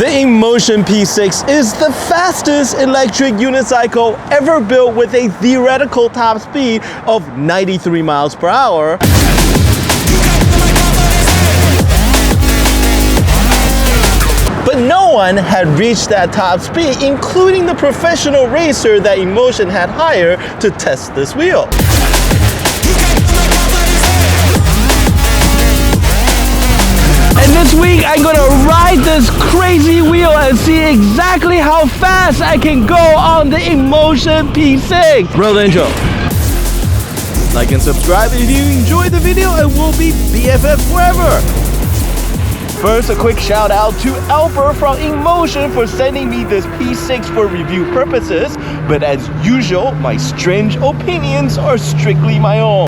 The InMotion P6 is the fastest electric unicycle ever built with a theoretical top speed of 93 miles per hour. But no one had reached that top speed, including the professional racer that InMotion had hired to test this wheel. And this week, I'm gonna ride this crazy wheel and see exactly how fast I can go on the InMotion P6. Roll the intro. Like and subscribe if you enjoyed the video, and we'll be BFFs forever. First, a quick shout out to Alper from InMotion for sending me this P6 for review purposes, but as usual, my strange opinions are strictly my own.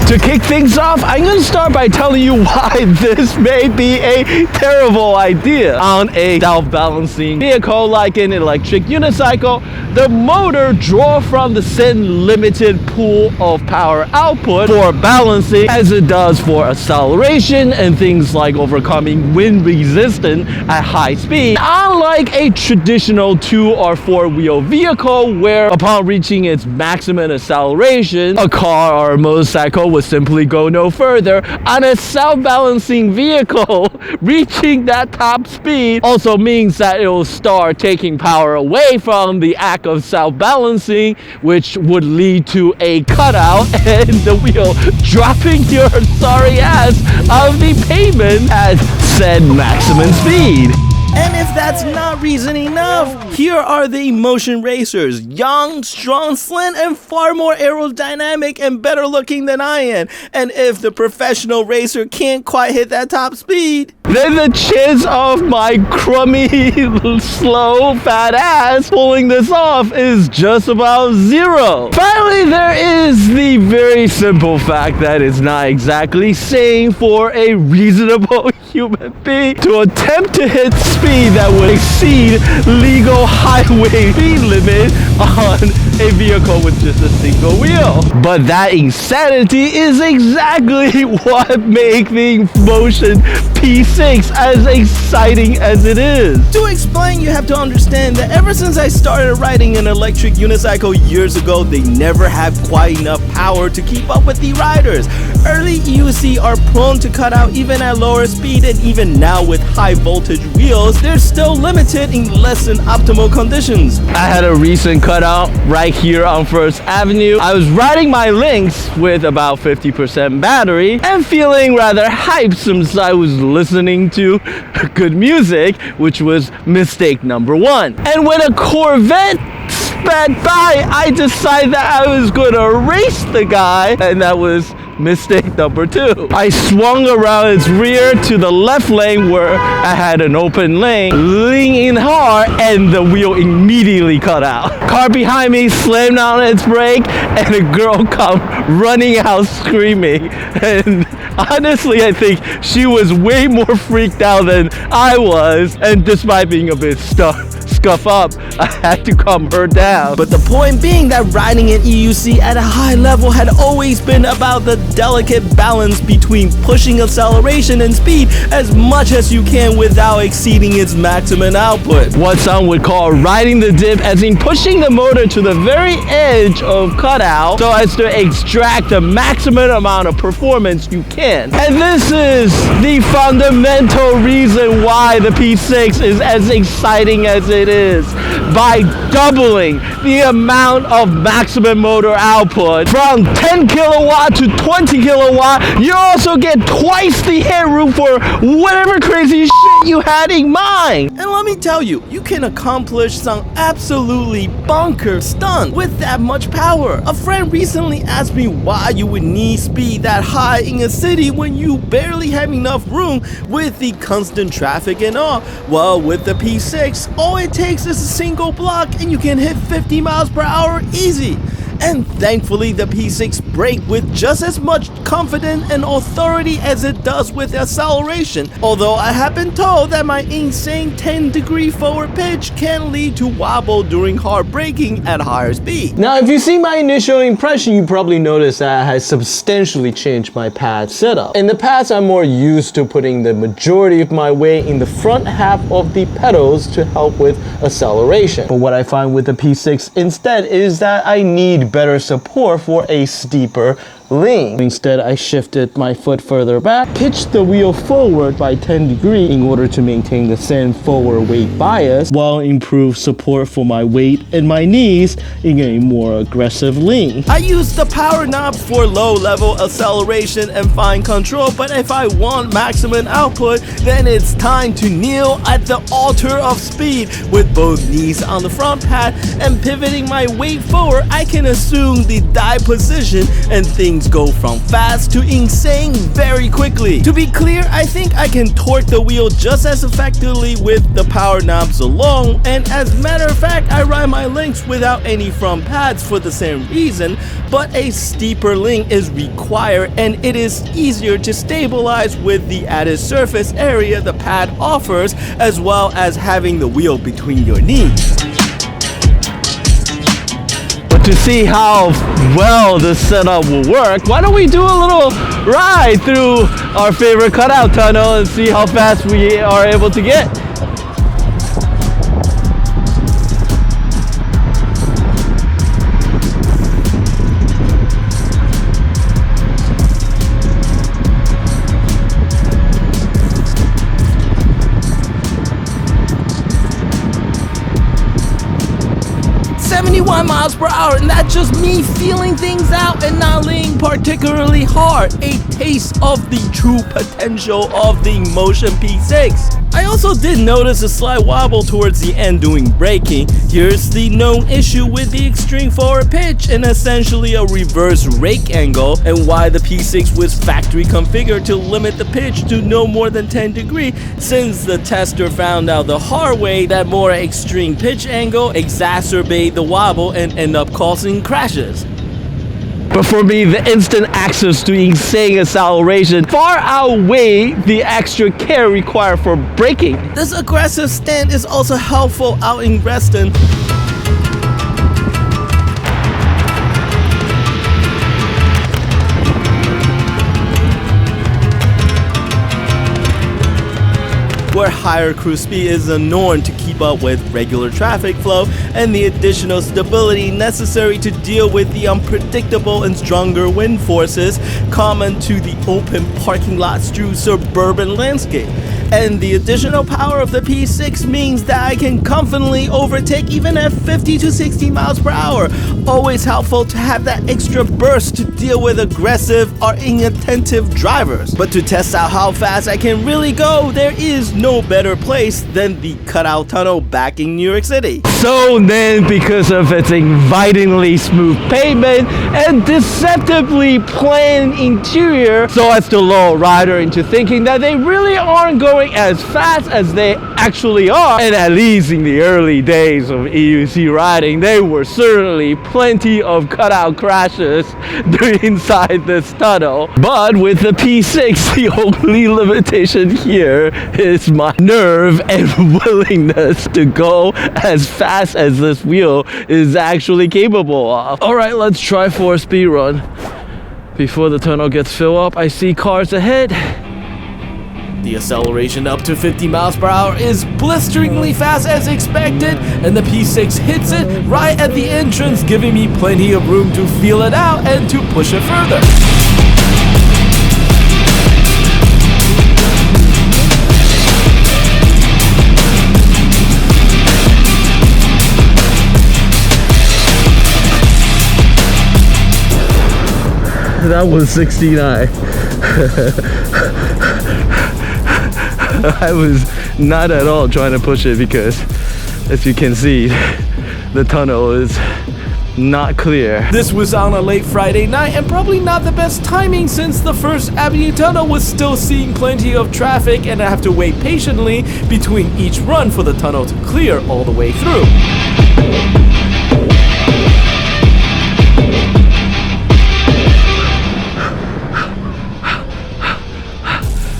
To kick things off, I'm going to start by telling you why this may be a terrible idea. On a self-balancing vehicle like an electric unicycle, the motor draws from the same limited pool of power output for balancing as it does for acceleration and things like overcoming wind resistance at high speed. Unlike a traditional 2 or 4 wheel vehicle where upon reaching its maximum acceleration, a car or a motorcycle would simply go no further, on a self-balancing vehicle, reaching that top speed also means that it will start taking power away from the act of self-balancing, which would lead to a cutout and the wheel dropping your sorry ass of the pavement at said maximum speed. And if that's not reason enough, here are the InMotion racers. Young, strong, slim, and far more aerodynamic and better looking than I am. And if the professional racer can't quite hit that top speed, then the chance of my crummy, slow, fat ass pulling this off is just about zero. Finally, there is the very simple fact that it's not exactly sane for a reasonable human being to attempt to hit speed that would exceed legal highway speed limit on a vehicle with just a single wheel. But that insanity is exactly what makes the InMotion P6 as exciting as it is. To explain, you have to understand that ever since I started riding an electric unicycle years ago, they never had quite enough power to keep up with the riders. Early EUC are prone to cut out even at lower speed, and even now with high voltage wheels, they're still limited in less than optimal conditions. I had a recent cutout right here on First Avenue. I was riding my Lynx with about 50% battery and feeling rather hyped since I was listening to good music, which was mistake number 1. And when a Corvette sped by, I decided that I was gonna race the guy, and that was mistake number 2. I swung around its rear to the left lane where I had an open lane, leaned in hard, and the wheel immediately cut out. Car behind me slammed on its brake, and a girl come running out screaming. And honestly, I think she was way more freaked out than I was, and despite being a bit scuff up, I had to calm her down. But the point being that riding an EUC at a high level had always been about the delicate balance between pushing acceleration and speed as much as you can without exceeding its maximum output. What some would call riding the dip, as in pushing the motor to the very edge of cutout so as to extract the maximum amount of performance you can. And this is the fundamental reason why the P6 is as exciting as it is. By doubling the amount of maximum motor output from 10 kilowatt to 20 kilowatt, you also get twice the headroom for whatever crazy shit you had in mind. And let me tell you, you can accomplish some absolutely bonkers stunts with that much power. A friend recently asked me why you would need speed that high in a city when you barely have enough room with the constant traffic and all. Well, with the P6, all it takes is a single block and you can hit 50 miles per hour easy. And thankfully, the P6 brakes with just as much confidence and authority as it does with acceleration. Although I have been told that my insane 10-degree forward pitch can lead to wobble during hard braking at higher speed. Now, if you see my initial impression, you probably noticed that I had substantially changed my pad setup. In the past, I'm more used to putting the majority of my weight in the front half of the pedals to help with acceleration. But what I find with the P6 instead is that I need better support for a steeper lean. Instead, I shifted my foot further back, pitched the wheel forward by 10 degrees in order to maintain the same forward weight bias while improve support for my weight and my knees in a more aggressive lean. I use the power knob for low-level acceleration and fine control, but if I want maximum output, then it's time to kneel at the altar of speed with both knees on the front pad and pivoting my weight forward. I can assume the dive position and things go from fast to insane very quickly. To be clear, I think I can torque the wheel just as effectively with the power knobs alone, and as a matter of fact, I ride my links without any front pads for the same reason, but a steeper lean is required and it is easier to stabilize with the added surface area the pad offers, as well as having the wheel between your knees. To see how well this setup will work, why don't we do a little ride through our favorite cutout tunnel and see how fast we are able to get. 71 miles per hour, and that's just me feeling things out and not leaning particularly hard. A taste of the true potential of the InMotion P6. I also did notice a slight wobble towards the end doing braking. Here's the known issue with the extreme forward pitch and essentially a reverse rake angle, and why the P6 was factory configured to limit the pitch to no more than 10 degrees, since the tester found out the hard way that more extreme pitch angle exacerbate the wobble and end up causing crashes. But for me, the instant access to insane acceleration far outweigh the extra care required for braking. This aggressive stand is also helpful out in resting. Where higher cruise speed is a norm to keep up with regular traffic flow, and the additional stability necessary to deal with the unpredictable and stronger wind forces common to the open parking lots through suburban landscape. And the additional power of the P6 means that I can confidently overtake even at 50 to 60 miles per hour. Always helpful to have that extra burst to deal with aggressive or inattentive drivers. But to test out how fast I can really go, there is no better place than the cutout tunnel back in New York City. So then, because of its invitingly smooth pavement and deceptively plain interior, so as to lull a rider into thinking that they really aren't going as fast as they actually are, and at least in the early days of EUC riding, there were certainly plenty of cutout crashes inside this tunnel. But with the P6, the only limitation here is my nerve and willingness to go as fast as this wheel is actually capable of. Alright, let's try for a speed run. Before the tunnel gets filled up, I see cars ahead. The acceleration up to 50 miles per hour is blisteringly fast as expected, and the P6 hits it right at the entrance, giving me plenty of room to feel it out and to push it further. That was 69. I was not at all trying to push it because, as you can see, the tunnel is not clear. This was on a late Friday night and probably not the best timing, since the First Avenue tunnel was still seeing plenty of traffic and I have to wait patiently between each run for the tunnel to clear all the way through.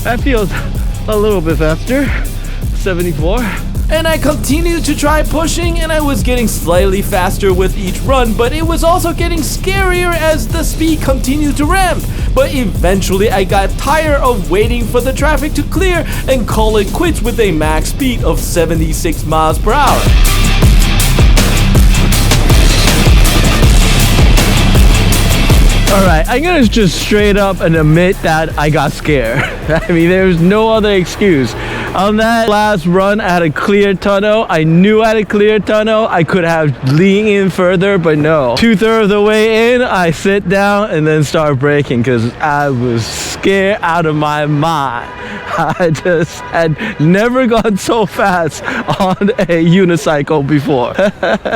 That feels a little bit faster. 74. And I continued to try pushing, and I was getting slightly faster with each run, but it was also getting scarier as the speed continued to ramp. But eventually I got tired of waiting for the traffic to clear and call it quits with a max speed of 76 miles per hour. Alright, I'm gonna just straight up and admit that I got scared. I mean, there's no other excuse. On that last run, I had a clear tunnel. I knew I had a clear tunnel. I could have leaned in further, but no. 2/3 of the way in, I sit down and then start braking because I was scared out of my mind. I just had never gone so fast on a unicycle before.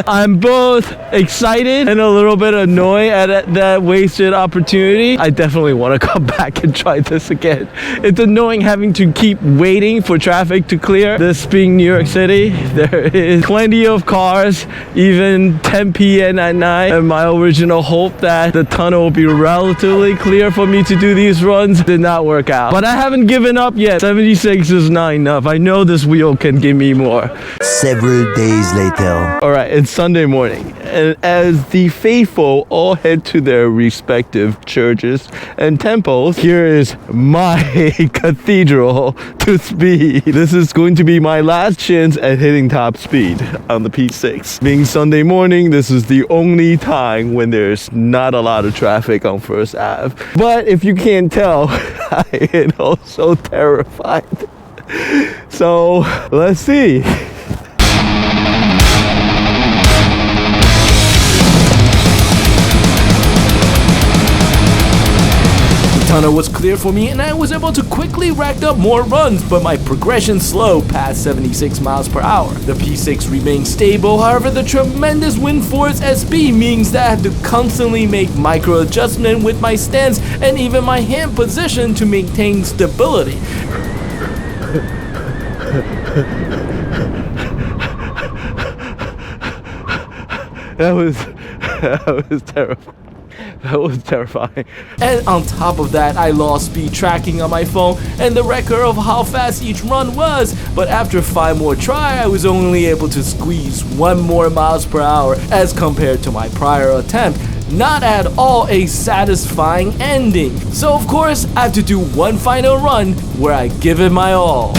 I'm both excited and a little bit annoyed at that wasted opportunity. I definitely want to come back and try this again. It's annoying having to keep waiting for traffic to clear. This being New York City, there is plenty of cars, even 10 p.m. at night. And my original hope that the tunnel will be relatively clear for me to do these runs did not work out. But I haven't given up yet. 76 is not enough. I know this wheel can give me more. Several days later. All right, it's Sunday morning, and as the faithful all head to their respective churches and temples, here is my cathedral to speed. This is going to be my last chance at hitting top speed on the P6. Being Sunday morning, this is the only time when there's not a lot of traffic on First Ave. But if you can't tell, I am also terrified. So let's see. The tunnel was clear for me and I was able to quickly rack up more runs, but my progression slowed past 76 miles per hour. The P6 remained stable, however the tremendous wind force at speed means that I have to constantly make micro adjustment with my stance and even my hand position to maintain stability. That was terrible. That was terrifying. And on top of that, I lost speed tracking on my phone and the record of how fast each run was. But after 5 more tries, I was only able to squeeze 1 more miles per hour as compared to my prior attempt. Not at all a satisfying ending. So of course, I have to do one final run where I give it my all.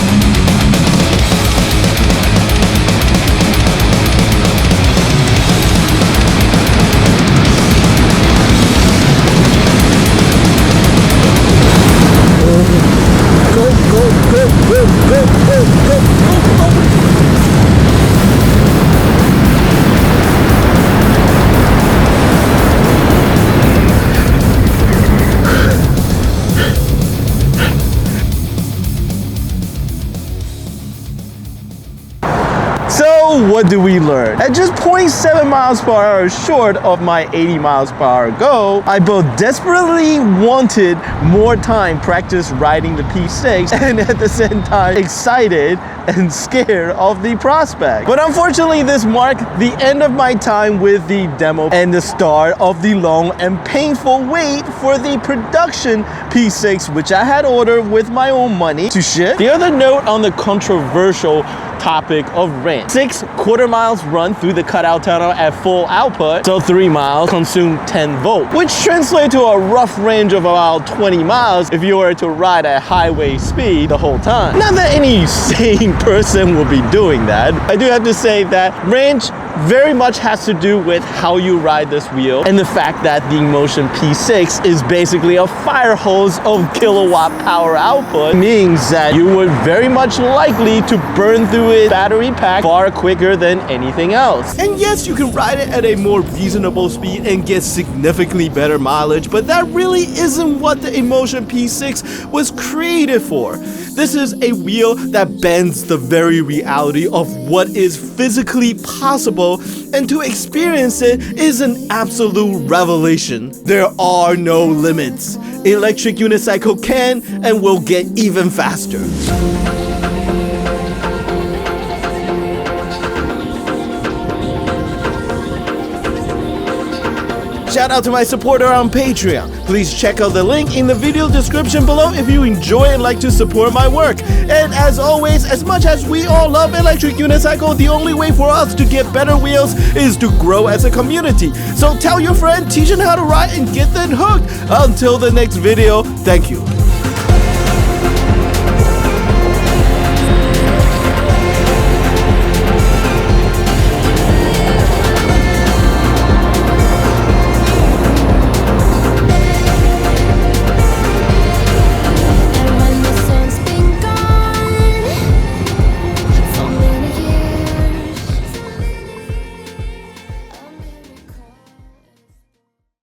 What do we learn? At just 0.7 miles per hour short of my 80 miles per hour goal, I both desperately wanted more time practice riding the P6 and at the same time excited and scared of the prospect. But unfortunately, this marked the end of my time with the demo and the start of the long and painful wait for the production P6, which I had ordered with my own money to ship. The other note on the controversial topic of range: 6 quarter miles run through the cutout tunnel at full output, so 3 miles consume 10 volts, which translates to a rough range of about 20 miles if you were to ride at highway speed the whole time. Not that any sane person will be doing that. I do have to say that range very much has to do with how you ride this wheel, and the fact that the InMotion P6 is basically a fire hose of kilowatt power output means that you would very much likely to burn through its battery pack far quicker than anything else. And yes, you can ride it at a more reasonable speed and get significantly better mileage, but that really isn't what the InMotion P6 was created for. This is a wheel that bends the very reality of what is physically possible, and to experience it is an absolute revelation. There are no limits. Electric unicycle can and will get even faster. Shout out to my supporter on Patreon. Please check out the link in the video description below if you enjoy and like to support my work. And as always, as much as we all love electric unicycle, the only way for us to get better wheels is to grow as a community. So tell your friend, teach them how to ride, and get them hooked. Until the next video, thank you.